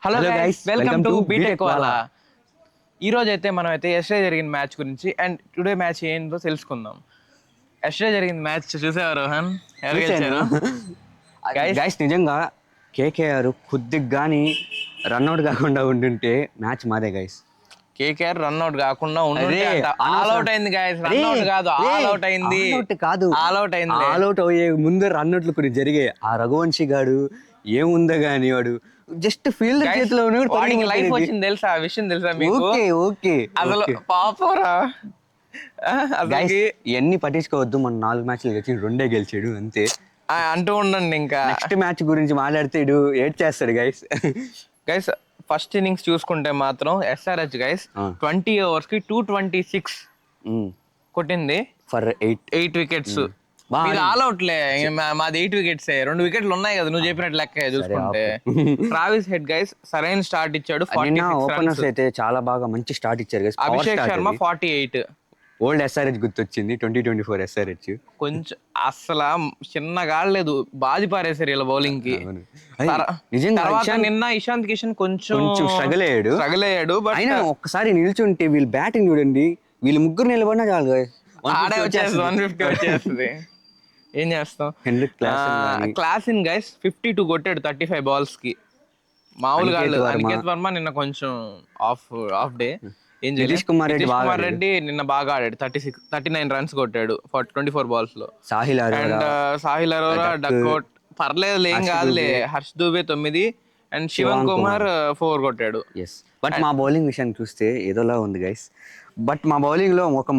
Hello guys, welcome to BTech Wala. Wala. ఈ రోజు అయితే మనం అయితే ఎస్డే జరిగిన మ్యాచ్ గురించి అండ్ టుడే మ్యాచ్ ఏంటో తెలుసుకుందాం. ఎస్డే జరిగిన మ్యాచ్ చూసావా రోహన్? ఎవరు గెలిచారు గైస్? గైస్ నిజంగా కేకేఆర్ కొద్దిగా కానీ రన్అట్ కాకుండా ఉండుంటే మ్యాచ్ మాదే గైస్. కేకేఆర్ రన్అట్ కాకుండా అరే, ఆల్ అవుట్ అయింది గైస్. రన్అట్ కాదు, ఆల్ అవుట్ అయింది. ఆల్ అవుట్ అయింది. ఆల్ అవుట్ అయ్యే ముందు రన్అట్లు కొన్ని జరిగాయి. ఆ రఘువంశీ గాడు ఏముందో గానీ వాడు జస్ట్ ఫీల్డ్ చేతిలో వాడికి లైఫ్ వచ్చింది తెలుసా? ఆ విషయం తెలుసా మీకు? ఓకే ఓకే అసలు పాపరా గైస్ అసలు ఇవన్నీ పట్టించుకోవద్దు. మన 4 మ్యాచ్లు గెలిచి 2 గెలిచాడు అంతే. అంటూ ఉండండి ఇంకా. నెక్స్ట్ మ్యాచ్ గురించి మాట్లాడితే ఇడు ఏడ్ చేస్తాడు గైస్. గైస్ ఫస్ట్ ఇన్నింగ్స్ చూసుకుంటే మాత్రం ఎస్ఆర్హెచ్ గైస్ 20 overs కి 226 కొట్టింది ఫర్ 8 వికెట్స్. వీళ్ళు ఆల్ అవుట్లే, మాది 8 వికెట్స్. 2 వికెట్లు ఉన్నాయి కదా నువ్వు చెప్పినట్టు లెక్క చూసుకుంటే. ట్రావిస్ హెడ్ గైస్ సరైన స్టార్ట్ ఇచ్చాడు. ఓపెనర్స్ అయితే చాలా బాగా మంచి స్టార్ట్ ఇచ్చారు guys. Abhishek Sharma 48. Old SRH గుర్తొచ్చింది. 2024 ఎస్ఆర్హెచ్ కొంచెం అసలు చిన్నగా ఆడలేదు, బాధి పారేశారు ఇలా బౌలింగ్ కి. నిజంగా తర్వాత నిన్న ఇషాంత్ కిషన్ కొంచెం స్ట్రగుల్ అయ్యాడు. బట్ అయినా ఒక్కసారి నిల్చుంటే వీళ్ళు బ్యాటింగ్ చూడండి, వీళ్ళు ముగ్గురు నిలబడినా చాలు guys. ఆడే వచ్చేస్తుంది, 150 వచ్చేస్తుంది. ఏం చేస్తాం. క్లాసిన్ గైస్ 52 కొట్టాడు 35 balls కి. మామూలుగా అనికేత్ వర్మ నిన్న కొంచెం ఆఫ్ డే. ఏం నితీష్ కుమార్ రెడ్డి నిన్న బాగా ఆడాడు. 39 runs కొట్టాడు 24 balls లో. అండ్ సాహిల్ అరోరా డక్అవుట్ పర్లేదు, ఏం కాదులే. హర్ష్ దూబే 9 అండ్ శివన్ కుమార్ 4 కొట్టాడు. బట్ మా బౌలింగ్ విషయాన్ని చూస్తే ఏదోలా ఉంది గైస్. బట్ మా బౌలింగ్ లో ఒక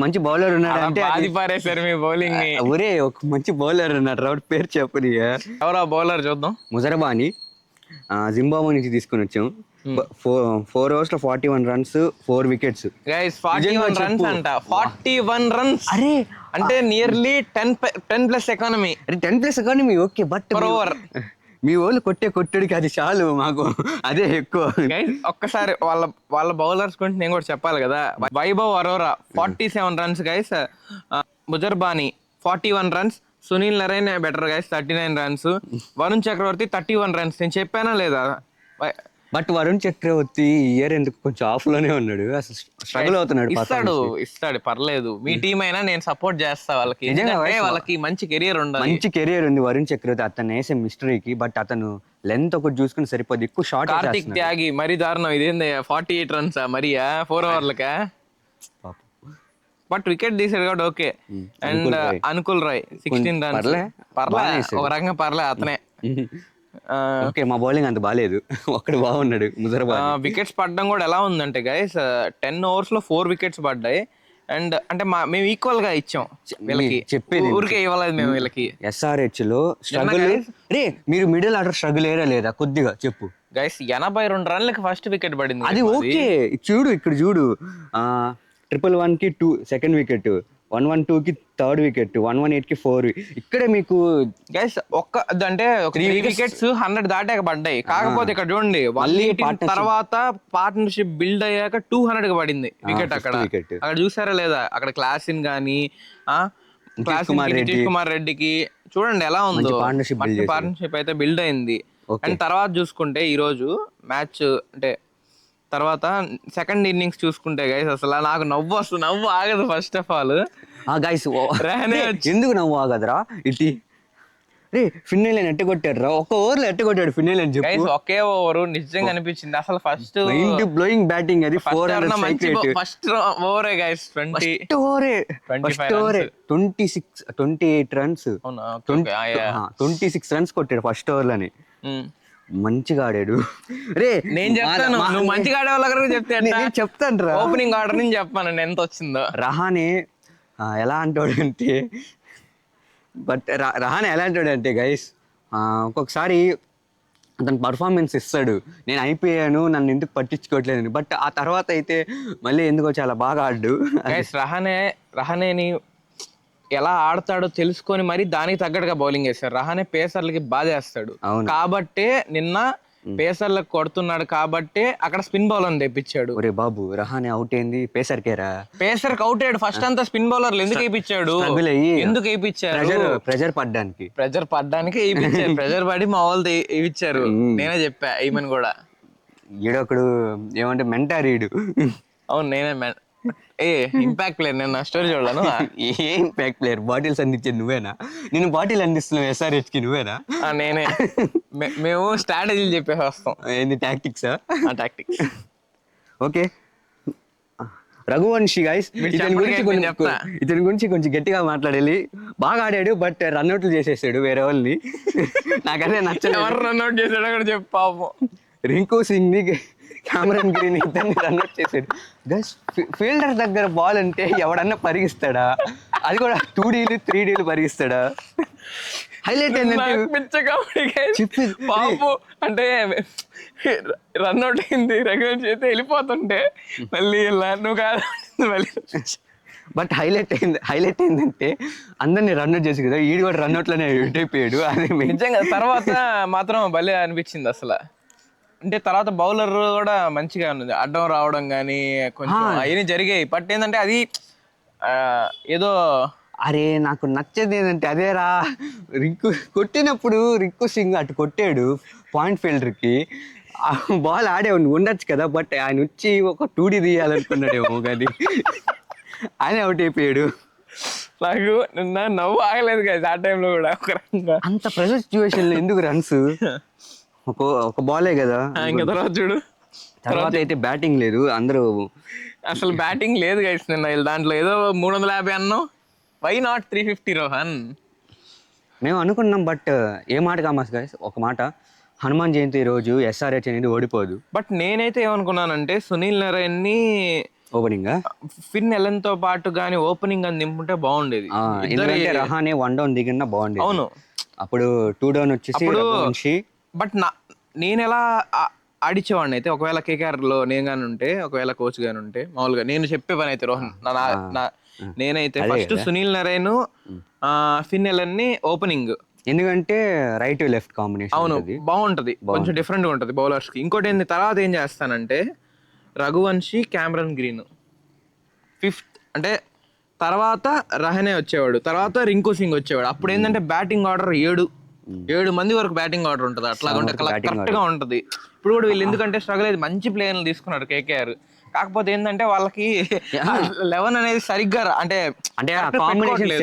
మంచి బౌలర్ ఉన్నాడు అంటే పారేశారు మీ బౌలింగ్ ని. ఒరే ఒక మంచి బౌలర్ ఉన్నాడు, రౌట్ పేరు చెప్పని. ఎవరా బౌలర్ చూద్దాం. ముజరబాని జింబాబే నుంచి తీసుకుని వచ్చాం. 4 overs లో 41 runs 4 wickets. గైస్ 41 runs అంట. 41 runs అరే అంటే nearly 10+ economy. 10+ economy okay. But per over మీ వాళ్ళు కొట్టడికి అది చాలు మాకు, అదే ఎక్కువ. ఒక్కసారి వాళ్ళ బౌలర్స్ గురించి నేను కూడా చెప్పాలి కదా. Vaibhav Arora 47 runs guys. Muzarabani 41 runs. Sunil Narine better guys 39 runs. Varun Chakravarthy 31 runs. నేను చెప్పానా లేదా? బట్ వరుణ్ చక్రవర్తి ఇయర్ ఎందుకు కొంచెం ఆఫ్ లోనే ఉన్నాడు, అసలు స్ట్రగుల్ అవుతున్నాడు. ఇస్తాడు పర్లేదు. మీ టీం అయినా నేను సపోర్ట్ చేస్తా వాళ్ళకి. వాళ్ళకి మంచి కెరియర్ ఉంది వరుణ్ చక్రవర్తి. అతను వేసే మిస్టరీకి. బట్ అతను లెంత్ ఒకటి చూసుకుని సరిపోద్ది, ఎక్కువ షార్ట్. కార్తిక్ త్యాగి మరీ దారుణం. ఇదేంది 48 runs మరియా 4 overలకా? బట్ వికెట్ తీసాడు కాబట్టి okay. And Anukul Roy 16 runs. పర్లే ఒక రకంగా పర్లే అతనే. ఓకే మా బౌలింగ్ అంత బాగాలేదు, ఒక్కడు బాగున్నాడు ముజరబాని. వికెట్స్ పడడం కూడా ఎలా ఉందంటే గైస్ 10 overs లో 4 wickets పడ్డాయి. అండ్ అంటే మేము ఈక్వల్ గా ఇచ్చాం వీళ్ళకి, చెప్పేది ఊరికే ఇవ్వలేదు మేము వీళ్ళకి. ఎస్ఆర్హెచ్ లో స్ట్రగుల్. రే మీరు మిడిల్ ఆర్డర్ స్ట్రగుల్ ఏరా లేదా కొద్దిగా చెప్పు గైస్. 82 runs ఫస్ట్ వికెట్ పడింది. అది ఓకే. చూడు ఇక్కడ చూడు, 111 కి 2 సెకండ్ వికెట్, 112 కి 3rd వికెట్, 118 కి 4. ఇక్కడే మీకు గైస్ అంటే 3 wickets 100 దాటాక పడ్డాయి. కాకపోతే ఇక్కడ చూడండి 118 తర్వాత పార్ట్నర్షిప్ బిల్డ్ అయ్యాక 200 కి పడింది వికెట్. అక్కడ చూసారా లేదా? అక్కడ క్లాసిన్ గానీ నితీష్ కుమార్ రెడ్డికి చూడండి ఎలా ఉందో. పార్ట్నర్షిప్ అయితే బిల్డ్ అయింది. అండ్ తర్వాత చూసుకుంటే ఈ రోజు మ్యాచ్ అంటే తర్వాత సెకండ్ ఇన్నింగ్స్ చూసుకుంటే గైస్ అసలు నాకు నవ్వు ఆగదు. ఫస్ట్ ఆఫ్ ఆల్ గైస్ ఎందుకు నవ్వు ఆగదురా? ఇటీ రే ఫిన్నెల్ ఎట్ట కొట్టాడు రా, ఒక ఓవర్ లో ఎట్ట కొట్టాడు ఫిన్నెల్ అని చెప్పి. ఒకే ఓవర్ నిజంగా అనిపించింది అసలు. ఫస్ట్ బ్లోయింగ్ బ్యాటింగ్ అది. ఫస్ట్ ఓవరే గైస్ 28 runs 26 runs కొట్టాడు ఫస్ట్ ఓవర్ లోని. మంచిగా ఆడాడు. రే నేను చెప్తాను, నువ్వు మంచిగా ఆడే వాళ్ళ చెప్తాను రా. ఓపెనింగ్ ఆర్డర్ నుంచి చెప్పాను ఎంత వచ్చిందో. రహానే ఎలా అంటాడంటే గైస్ ఒక్కొక్కసారి అతను పర్ఫార్మెన్స్ ఇస్తాడు, నేను అయిపోయాను నన్ను ఎందుకు పట్టించుకోవట్లేదు. బట్ ఆ తర్వాత అయితే మళ్ళీ ఎందుకో చాలా బాగా ఆడు. గైస్ రహానేని ఎలా ఆడతాడో తెలుసుకొని మరి దానికి తగ్గట్టుగా బౌలింగ్ వేస్తాడు. రహానే పేసర్లకి బాధ వేస్తాడు. కాబట్టే నిన్న పేసర్లకు కొడుతున్నాడు కాబట్టి అక్కడ స్పిన్ బౌలర్ తెప్పించాడు. ఒరే బాబు, రహానే అవుట్ అయింది పేసర్ కేరా. పేసర్ అవుట్ అయ్యాడు ఫస్ట్ అంతా స్పిన్ బౌలర్లు ఎందుకు వేయించాడు, ఎందుకు వేయించారు? ప్రెజర్ పడ్డానికి, ప్రెజర్ పడ్డానికి వేయించారు. ప్రెజర్ పడి మా వాళ్ళు వేయించారు. నేనే చెప్పా ఏమని కూడా. ఈడొకడు ఏమంటే మెంటారీడు. అవును నేనే ఇంపాక్ట్ ప్లేయర్. నేను నా స్టోరీ చూడను. ఏ ఇంపాక్ట్ ప్లేయర్? బాటిల్స్ అందించేది నువ్వేనా? నేను బాటిల్ అందిస్తున్నావు SRH కి నువ్వేనా? నేనే. మేము స్ట్రాటజీలు చెప్పేసి వస్తాం. ఏంది టాక్టిక్సా? టాక్టిక్స్. ఓకే, రఘువంశీ గైస్, ఇతని గురించి కొంచెం గట్టిగా మాట్లాడాలి. బాగా ఆడాడు బట్ రన్అట్లు చేసేసాడు వేరే వాళ్ళని. నాకదే నచ్చలేదు. ఎవరు రన్అట్ చేసాడు అక్కడ చెప్పు. పాపం రింకు సింగ్ ని, కామరన్ గ్రీన్ ఇద్దరిని రన్అట్ చేసాడు. గైస్, ఫీల్డర్ దగ్గర బాల్ అంటే ఎవడన్నా పరిగిస్తాడా? అది కూడా 2Dలు 3Dలు పరిగిస్తాడా? హైలైట్ ఏంటంటే పాపు అంటే రన్అట్ అయింది రెగ్యులర్ చేస్తే వెళ్ళిపోతుంటే మళ్ళీ నువ్వు కాదు మళ్ళీ. బట్ హైలైట్ ఏంటంటే అందరినీ రన్అట్ చేసి కదా, ఈడు కూడా రన్అట్లోనే అవుట్ అయిపోయాడు. అది నిజంగా. తర్వాత మాత్రం భలే అనిపించింది అసలు. అంటే తర్వాత బౌలర్ కూడా మంచిగా ఉన్నది, అడ్డం రావడం కానీ కొంచెం అవన్నీ జరిగాయి. బట్ ఏంటంటే అది ఏదో అరే నాకు నచ్చేది ఏంటంటే అదేరా, కొట్టినప్పుడు రింకు సింగ్ అటు కొట్టాడు పాయింట్ ఫీల్డర్కి. బాల్ ఆడే ఉండొచ్చు కదా, బట్ ఆయన వచ్చి ఒక 2D తీయాలనుకున్నాడేమో కానీ ఆయన అవుట్ అయిపోయాడు. నాకు నిన్న నవ్వు ఆగలేదు కదా ఆ టైంలో కూడా. ఒక రకంగా అంత ప్రెషర్ సిచ్యువేషన్లో ఎందుకు రన్స్? ఒక బాలే కదా. ఇంకా తర్వాత చూడు, తర్వాత అయితే బ్యాటింగ్ లేదు, అందరూ అసలు బ్యాటింగ్ లేదు గైస్ నిన్న. దాంట్లో ఏదో 350 అన్నాం, వై నాట్ 350 రోహన్? మేము అనుకున్నాం బట్ ఏ మాట కామాస్ గైస్, ఒక మాట, హనుమాన్ జయంతి రోజు SRH అనేది ఓడిపోదు. బట్ నేనైతే ఏమనుకున్నానంటే సునీల్ నారాయణ్ ని ఓపెనింగ్ ఫిన్ ఎలెన్ తో పాటు గానీ ఓపెనింగ్ అని దింపుంటే బాగుండేది. ఎందుకంటే రహానే 1 డౌన్ దిగినా బాగుండేది. అవును, అప్పుడు 2 డౌన్ వచ్చేసి. బట్ నేను ఎలా ఆడిచేవాడిని అయితే, ఒకవేళ KKR లో నేను గాని ఉంటే, ఒకవేళ కోచ్ గాని ఉంటే, మామూలుగా నేను చెప్పే పని అయితే రోహన్, నేనైతే ఫస్ట్ సునీల్ నారాయణ్ ఫిన్ ఎలెన్ ని ఓపెనింగ్. ఎందుకంటే రైట్ లెఫ్ట్ కాంబినేషన్. అవును, బాగుంటది, కొంచెం డిఫరెంట్ గా ఉంటది బౌలర్స్ కి. ఇంకోటి ఏంది, తర్వాత ఏం చేస్తానంటే రఘువంశీ, కామరన్ గ్రీన్ 5th, అంటే తర్వాత రహనే వచ్చేవాడు, తర్వాత రింకు సింగ్ వచ్చేవాడు. అప్పుడు ఏంటంటే బ్యాటింగ్ ఆర్డర్ 7 మంది వరకు బ్యాటింగ్ ఆర్డర్ ఉంటది. అట్లా ఉంటే కరెక్ట్ గా ఉంటది. ఇప్పుడు కూడా వీళ్ళు ఎందుకంటే స్ట్రగుల్ అయితే మంచి ప్లేయర్లు తీసుకున్నారు KKR. కాకపోతే ఏంటంటే వాళ్ళకి 11 అనేది సరిగ్గా అంటే కాంబినేషన్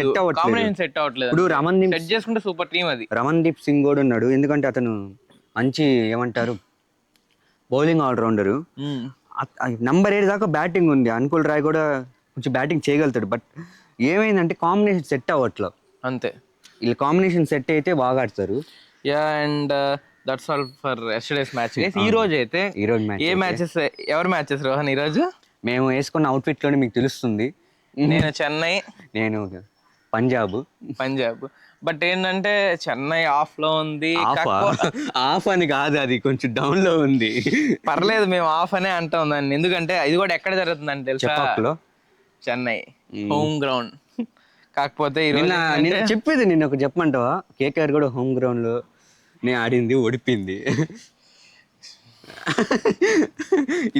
సెట్ అవ్వట్లేదు. ఇప్పుడు రమణ్దీప్ సెట్ చేసుకుంటే సూపర్ టీమ్ అది. రమణ్దీప్ సింగ్ కూడా ఉన్నాడు, ఎందుకంటే అతను మంచి ఏమంటారు బౌలింగ్ ఆల్రౌండరు. నంబర్ 7 దాకా బ్యాటింగ్ ఉంది. అనుకుల్ రాయ్ కూడా కొంచెం బ్యాటింగ్ చేయగలుగుతాడు. బట్ ఏమైందంటే కాంబినేషన్ సెట్ అవ్వట్లేదు అంతే. వీళ్ళు కాంబినేషన్ సెట్ అయితే బాగా ఆడతారు. And that's all for yesterday's match. ఈ రోజు అయితే ఏ మ్యాచెస్, ఎవరి మ్యాచెస్ రోహన్? ఈ రోజు మేము వేసుకున్న అవుట్ఫిట్ లోనే మీకు తెలుస్తుంది. నేను చెన్నై, నేను పంజాబ్. బట్ ఏంటంటే చెన్నై ఆఫ్ లో ఉంది. ఆఫ్ అని కాదు, అది కొంచెం డౌన్ లో ఉంది. పర్లేదు, మేము ఆఫ్ అనే అంటాం దాన్ని. ఎందుకంటే ఇది కూడా ఎక్కడ జరుగుతుందని తెలుసా? Chennai home ground. కాకపోతే చెప్పేది నిన్న ఒక చెప్పమంటావా, KKR కూడా హోమ్ గ్రౌండ్ లో నేను ఆడింది, ఓడిపోయింది.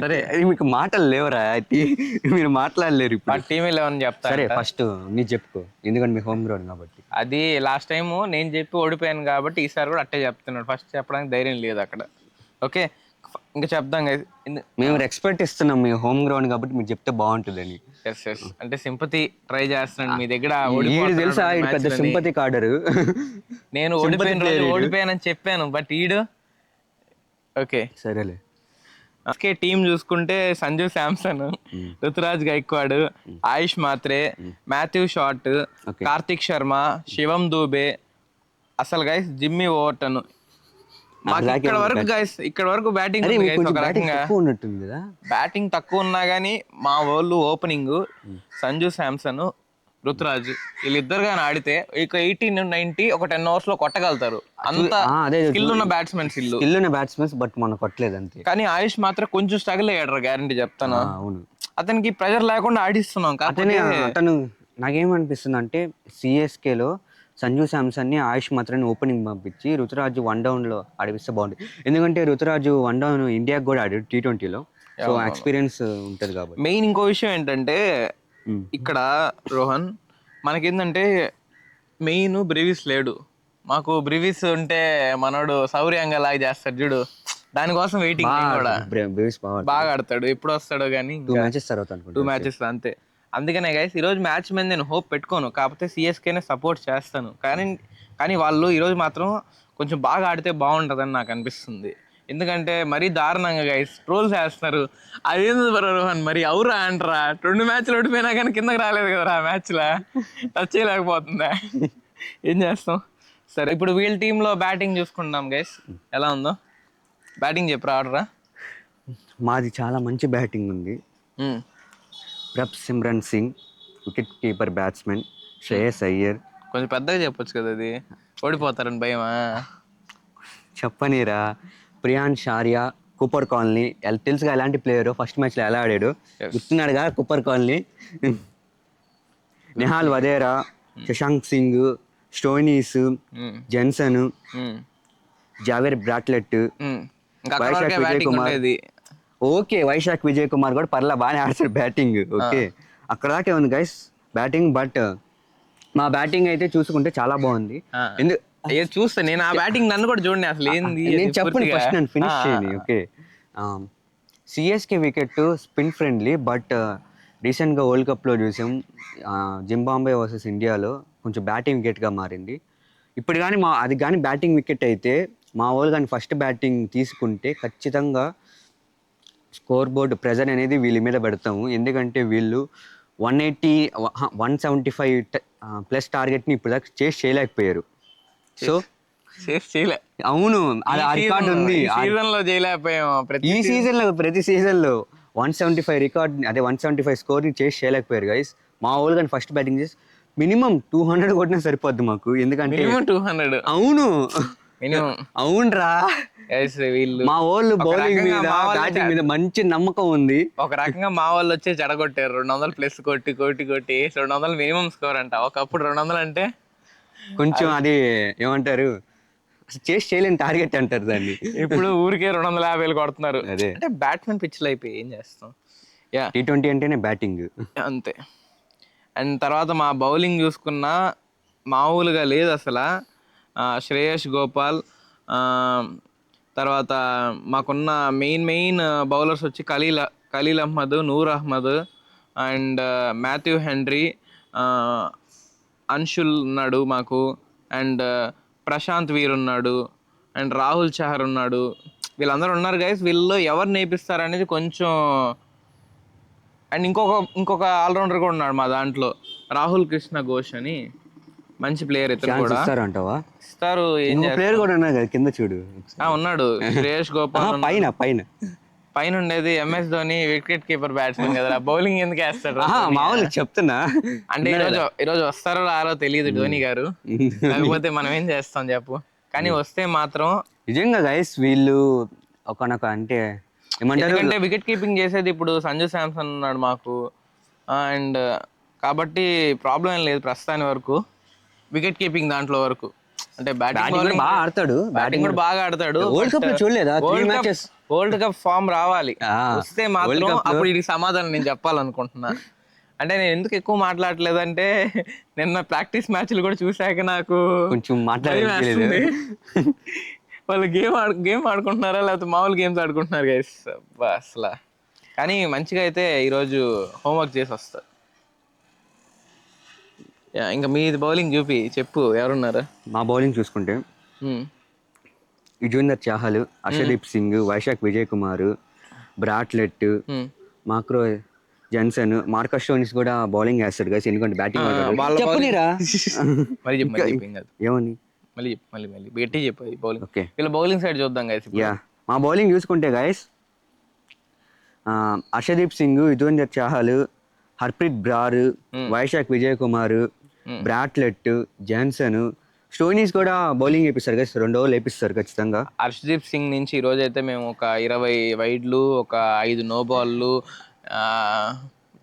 సరే, మీకు మాటలు లేవరా? మీరు మాట్లాడలేరు ఇప్పుడు. టీమ్ 11 చెప్తా. సరే ఫస్ట్ మీరు చెప్పుకో, ఎందుకంటే మీ హోమ్ గ్రౌండ్ కాబట్టి. అది లాస్ట్ టైం నేను చెప్పి ఓడిపోయాను కాబట్టి ఈసారి కూడా అట్టే చెప్తున్నాడు. ఫస్ట్ చెప్పడానికి ధైర్యం లేదు అక్కడ. ఓకే, ఇంకా చెప్దాం. మేము రెస్పెక్ట్ ఇస్తున్నాం మీ హోమ్ గ్రౌండ్ కాబట్టి మీరు చెప్తే బాగుంటుందని. అంటే సింపతి ట్రై చేస్తున్నాను మీ దగ్గర. తెలుసా, పెద్ద సింపతి కాడరు. నేను ఓడిపోయానని చెప్పాను, బట్ ఈడు ఓకే సరేలే. టీం చూసుకుంటే సంజు శాంసన్, రుతురాజ్ గైక్వాడ్, ఆయుష్ మాత్రే, మాథ్యూ షాట్, కార్తిక్ శర్మ, శివం దూబే, అసలు గైస్ జిమ్మీ ఓవర్టన్. ఇక్కడ వరకు బ్యాటింగ్ ఒక రకంగా బ్యాటింగ్ తక్కువ ఉన్నా గానీ మా వాళ్ళు ఓపెనింగ్ సంజు శాంసన్, రుతురాజ్ వీళ్ళిద్దరు కానీ ఆడితే ఇక 18-90 ఒక 10 overs లో కొట్టగలుగుతారు. అంత స్కిల్ ఉన్న బ్యాట్స్మెన్స్ బట్ మనం కొట్టలేదు అంతే. కానీ ఆయుష్ మాత్రం కొంచెం స్ట్రగుల్ అయ్యాడు, గ్యారంటీ చెప్తాను. అవును, అతనికి ప్రెజర్ లేకుండా ఆడిస్తున్నాం. అతను నాకేమనిపిస్తుంది అంటే CSK లో సంజు శాంసన్ని, ఆయుష్ మాత్రాన్ని ఓపెనింగ్ పంపించి రుతురాజు 1 డౌన్లో ఆడిపిస్తే బాగుంటుంది. ఎందుకంటే రుతురాజు 1 డౌన్ ఇండియాకి కూడా ఆడాడు T20లో. సో ఎక్స్పీరియన్స్ ఉంటుంది కాబట్టి. మెయిన్ ఇంకో విషయం ఏంటంటే ఇక్కడ రోహన్ మనకేంటంటే మెయిన్ బ్రివిస్ లేడు. మాకు బ్రివిస్ ఉంటే మనోడు సౌర్యంగా లాగా చేస్తాడు చూడు, దానికోసం వెయిటింగ్ కూడా. బాగా ఆడతాడు, ఎప్పుడు వస్తాడో కానీ 2 మ్యాచెస్ తర్వాత 2 మ్యాచెస్ అంతే. అందుకనే గైస్ ఈరోజు మ్యాచ్ మీద నేను హోప్ పెట్టుకోను, కాకపోతే సిఎస్కేనే సపోర్ట్ చేస్తాను. కానీ వాళ్ళు ఈరోజు మాత్రం కొంచెం బాగా ఆడితే బాగుంటుందని నాకు అనిపిస్తుంది. ఎందుకంటే మరీ దారుణంగా గైస్ ట్రోల్స్ వేస్తున్నారు. అదేంది రోహన్ మరి అవురా అంటారా, 2 మ్యాచ్లు ఓడిపోయినా కానీ కిందకి రాలేదు కదా ఆ మ్యాచ్లో, టచ్ చేయలేకపోతుందా, ఏం చేస్తాం. సరే ఇప్పుడు వీళ్ళ టీంలో బ్యాటింగ్ చూసుకుంటాం గైస్, ఎలా ఉందో బ్యాటింగ్ చెప్పు ఆడరా. మాది చాలా మంచి బ్యాటింగ్ ఉంది. Prabhsimran Singh wicket keeper batsman, Shreyas Iyer. కొంచెం పెద్దగా చెప్పొచ్చు కదా, అది ఓడిపోతారని భయమా? చెప్పనీరా. ప్రియాన్ షారియా, కూపర్ కాలనీ. తెలుసుగా ఎలాంటి ప్లేయరు, ఫస్ట్ మ్యాచ్లో ఎలా ఆడాడు గుర్తున్నాడుగా కూపర్ కాలనీ. Nehal Wadhera, Shashank Singh, Stoinis, Jansen, Xavier Bartlett, Vyshak Vijay Kumar. Okay, Vyshak Vijay Kumar కూడా పర్లా బాగానే ఆడతాడు బ్యాటింగ్. ఓకే, అక్కడ దాకే ఉంది గైస్ బ్యాటింగ్. బట్ మా బ్యాటింగ్ అయితే చూసుకుంటే చాలా బాగుంది. చూస్తా నేను ఆ బ్యాటింగ్, నన్ను కూడా చూడండి అసలు ఏంది నేను చెప్పండి ఫస్ట్, నన్ను ఫినిష్ చేయండి. Okay, CSK wicket spin friendly, but రీసెంట్గా వరల్డ్ కప్లో చూసాం జింబాంబే వర్సెస్ ఇండియాలో కొంచెం బ్యాటింగ్ వికెట్గా మారింది. ఇప్పుడు కానీ అది కానీ బ్యాటింగ్ వికెట్ అయితే మా వాళ్ళు కానీ ఫస్ట్ బ్యాటింగ్ తీసుకుంటే ఖచ్చితంగా స్కోర్ బోర్డ్ ప్రెజర్ అనేది వీళ్ళ మీద పెడతాము. ఎందుకంటే వీళ్ళు 175 ప్లస్ టార్గెట్ని ఇప్పుడు దాకా చేయలేకపోయారు. సో అవును, అది రికార్డ్ ఉంది. ఈ సీజన్లో ప్రతి సీజన్లో 175 రికార్డ్, అదే 175 స్కోర్ని చేయలేకపోయారు గైస్. మా వాళ్ళు కానీ ఫస్ట్ బ్యాటింగ్ చేసి మినిమం 200 కొట్టినా సరిపోద్ది మాకు. ఎందుకంటే 200 అవును అవునరా, మా వాళ్ళు బౌలింగ్ మీద బ్యాటింగ్ మీద మంచి నమ్మకం ఉంది. ఒక రకంగా మా వాళ్ళు వచ్చి జడగొట్టారు 200 ప్లస్ కొట్టి 200 మినిమం స్కోర్ అంట. ఒకప్పుడు 200 అంటే కొంచెం అది ఏమంటారు, చేయలేని టార్గెట్ అంటారు దాన్ని. ఇప్పుడు ఊరికే 250 కొడుతున్నారు. అదే అంటే బ్యాట్స్మెన్ పిచ్లు అయిపోయి ఏం చేస్తాం. T20 అంటేనే బ్యాటింగ్ అంతే. అండ్ తర్వాత మా బౌలింగ్ చూసుకున్నా మామూలుగా లేదు అసలు. శ్రేయస్ గోపాల్, తర్వాత మాకున్న మెయిన్ బౌలర్స్ వచ్చి Khaleel Ahmed, Noor Ahmed and Matthew Henry, Anshul ఉన్నాడు మాకు, అండ్ ప్రశాంత్ వీర్ ఉన్నాడు, అండ్ రాహుల్ చహర్ ఉన్నాడు. వీళ్ళందరూ ఉన్నారు గైస్. వీళ్ళు ఎవరు నేర్పిస్తారు అనేది కొంచెం. అండ్ ఇంకొక ఆల్రౌండర్ కూడా ఉన్నాడు మా దాంట్లో, రాహుల్ కృష్ణ ఘోష్ అని, మంచి ప్లేయర్. ఇతను కూడా ఇస్తారు. ఏం ప్లేయర్ కూడా ఉన్నాడు కింద చూడు, ఉన్నాడు శ్రేయస్ గోపాల్. పైన ఉండేది MS Dhoni, wicket keeper batsmen కదా, బౌలింగ్ ఎందుకు వేస్తాడు మామూలు చెప్తున్నా. అంటే ఈరోజు వస్తారో రారో తెలియదు ధోని గారు, లేకపోతే మనం ఏం చేస్తాం చెప్పు. కానీ వస్తే మాత్రం నిజంగా గైస్ వీళ్ళు ఒకనొక అంటే ఎందుకంటే వికెట్ కీపింగ్ చేసేది ఇప్పుడు సంజు శాంసన్ ఉన్నాడు మాకు. అండ్ కాబట్టి ప్రాబ్లం ఏం లేదు ప్రస్తుతాని వరకు వికెట్ కీపింగ్ దాంట్లో వరకు. అంటే బ్యాటింగ్ బాగా ఆడతాడు, బ్యాటింగ్ కూడా బాగా ఆడతాడు. వరల్డ్ కప్ చూడలేదా? వరల్డ్ కప్ ఫామ్ రావాలి, వస్తే మాత్రం అప్పుడు ఇది సమాధానం నేను చెప్పాలనుకుంటున్నా. అంటే నేను ఎందుకు ఎక్కువ మాట్లాడలేదంటే నిన్న ప్రాక్టీస్ మ్యాచ్లు కూడా చూసాక నాకు కొంచెం మాట్లాడలేదు. వాళ్ళు గేమ్ ఆడుకుంటున్నారా లేకపోతే మామూలు గేమ్స్ ఆడుకుంటున్నారు గైస్ అసలు. కానీ మంచిగా అయితే ఈరోజు హోంవర్క్ చేసి వస్తారు. ఇంకా మీది బౌలింగ్ చూపి చెప్పు ఎవరున్నారు. మా బౌలింగ్ చూసుకుంటే యుజ్వేందర్ చాహల్, హర్షదీప్ సింగ్, వైశాఖ్ విజయ్ కుమార్, బ్రాట్లెట్, మాక్రో జెన్సన్, మార్కస్ స్టోయినిస్ కూడా బౌలింగ్ వేస్తాడు కదా, ఎందుకంటే బ్యాటింగ్ ఏమని మళ్ళీ గట్టి చెప్పాలి బౌలింగ్. వీళ్ళ బౌలింగ్ సైడ్ చూద్దాం గైస్. మా బౌలింగ్ చూసుకుంటే guys Arshdeep Singh, Yuzvendra Chahal, Harpreet Brar, Vyshak Vijay Kumar, Bartlett, Johnson, Stoinis కూడా బౌలింగ్ వేపిస్తారు కదా, 2 ఓవర్లు వేపిస్తారు ఖచ్చితంగా. హర్షదీప్ సింగ్ నుంచి ఈ రోజు అయితే మేము ఒక 20 వైడ్లు, ఒక 5 నో బాల్లు.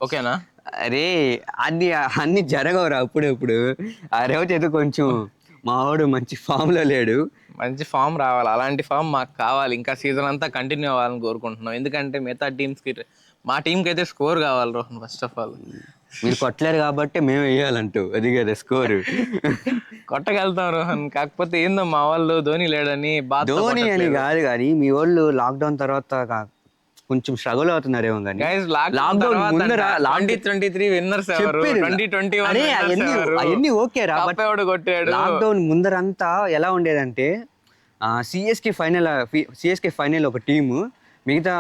ఓకేనా? అరే అన్ని అన్ని జరగవురా అప్పుడప్పుడు. ఆ రోజు ఏదో కొంచెం మావాడు మంచి ఫామ్ లో లేడు. మంచి ఫామ్ రావాలి, అలాంటి ఫామ్ మాకు కావాలి. ఇంకా సీజన్ అంతా కంటిన్యూ అవ్వాలని కోరుకుంటున్నాం. ఎందుకంటే మిగతా టీమ్స్కి, మా టీంకి అయితే స్కోర్ కావాలి రోహన్ ఫస్ట్ ఆఫ్ ఆల్. మీరు కొట్టలేరు కాబట్టి మేము వేయాలంటూ, అది కదా స్కోరు. కొట్టగలుగుతాం రోహన్, కాకపోతే ఏందో మా వాళ్ళు ధోని లేడని బాధ. ధోని అని కాదు కానీ మీ వాళ్ళు లాక్డౌన్ తర్వాత కొంచెం స్ట్రగుల్ అవుతున్నారేమో కానీ. లాక్డౌన్ ముందర 2023 విన్నర్స్ ఎవరు, 2021 అవన్నీ ఓకేరా, బట్ కొట్టాడు. లాక్డౌన్ ముందరంతా ఎలా ఉండేదంటే సిఎస్కే ఫైనల్ ఒక టీము, మిగతా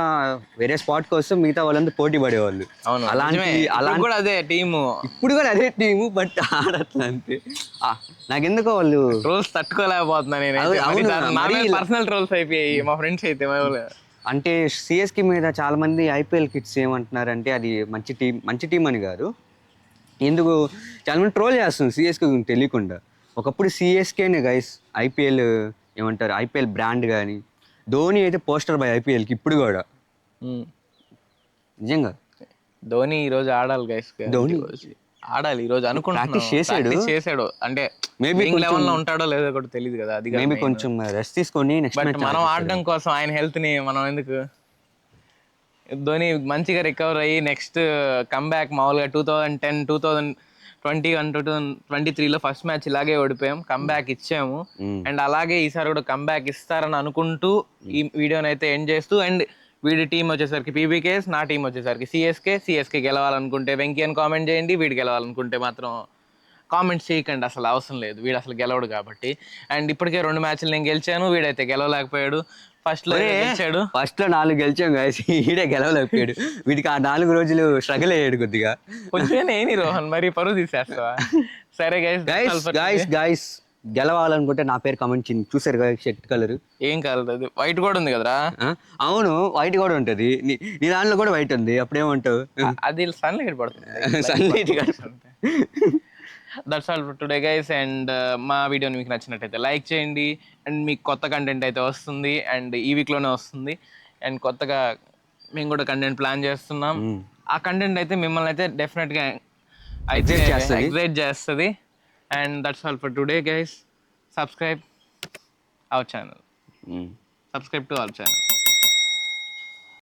వేరే స్పాట్ కోసం మిగతా వాళ్ళంతా పోటీ పడేవాళ్ళు. అలాంటి కూడా అదే టీము, ఇప్పుడు కూడా అదే టీము, బట్ ఆడట్లా అంతే. నాకెందుకో వాళ్ళు ట్రోల్స్ తట్టుకోలేకపోతున్నా నేను. పర్సనల్ ట్రోల్స్ అయిపోయాయి మా ఫ్రెండ్స్ అయితే. అంటే సిఎస్కే మీద చాలా మంది ఐపీఎల్ కిడ్స్ ఏమంటున్నారంటే అది మంచి టీం అని కాదు. ఎందుకు చాలా మంది ట్రోల్ చేస్తుంది సిఎస్కే గురించి తెలియకుండా. ఒకప్పుడు సిఎస్కేనే గైస్ ఐపీఎల్ ఏమంటారు, ఐపీఎల్ బ్రాండ్ కానీ. ధోని అయితే పోస్టర్ బై ఐపీఎల్కి ఇప్పుడు కూడా. నిజంగా ధోని ఈరోజు ఆడాలి గైస్. ధోని ఆడాలి ఈరోజు అనుకుంటున్నాను. చేసాడు అంటే మేబీ లెవెల్ లో ఉంటాడో లేదో కూడా తెలియదు కదా. అది మేబీ కొంచెం రెస్ట్ తీసుకొని నెక్స్ట్ మనం ఆడడం కోసం ఆయన హెల్త్ ని మనం ఎందుకు. ధోని మంచిగా రికవర్ అయ్యి నెక్స్ట్ కమ్బ్యాక్. మామూలుగా 2010, 2021, 2023లో ఫస్ట్ మ్యాచ్ ఇలాగే ఓడిపోయాం, కమ్బ్యాక్ ఇచ్చాము. అండ్ అలాగే ఈసారి కూడా కమ్బ్యాక్ ఇస్తారని అనుకుంటూ ఈ వీడియోని అయితే ఎండ్ చేస్తూ, అండ్ వీడి టీం వచ్చేసరికి పీబీకేఎస్, నా టీం వచ్చేసరికి సిఎస్కే గెలవాలనుకుంటే వెంకీ అని కామెంట్ చేయండి. వీడు గెలవాలనుకుంటే మాత్రం కామెంట్స్ చేయకండి, అసలు అవసరం లేదు, వీడు అసలు గెలవడు కాబట్టి. అండ్ ఇప్పటికే 2 మ్యాచ్లు నేను గెలిచాను, వీడైతే గెలవలేకపోయాడు. ఫస్ట్ లో 4 గెలిచాం గాయస్, ఈడే గెలవలేకపోయాడు. వీడికి ఆ 4 రోజులు స్ట్రగుల్ అయ్యాడు కొద్దిగా. కొంచెం ఏంటి రోహన్ మరి పరువు తీసేస్తావా? సరే గైస్ గెలవాలనుకుంటే నా పేరు కామెంట్ చేయండి. చూసారు కదా షర్ట్ కలర్, ఏం కలర్ అది? వైట్ కూడా ఉంది కదరా. అవును వైట్ కూడా ఉంటది, నీ దాంట్లో కూడా వైట్ ఉంది. అప్పుడేమంటావు? అది సన్లైట్ పడుతుంది, sunlight. That's all for today guys. And మా వీడియోని మీకు నచ్చినట్టయితే లైక్ చేయండి. అండ్ మీకు కొత్త కంటెంట్ అయితే వస్తుంది, అండ్ ఈ వీక్లోనే వస్తుంది. అండ్ కొత్తగా మేము కూడా కంటెంట్ ప్లాన్ చేస్తున్నాం. ఆ కంటెంట్ అయితే మిమ్మల్ని అయితే డెఫినెట్గా ఎగ్జైట్ చేస్తుంది. And that's all for today guys. Subscribe our channel.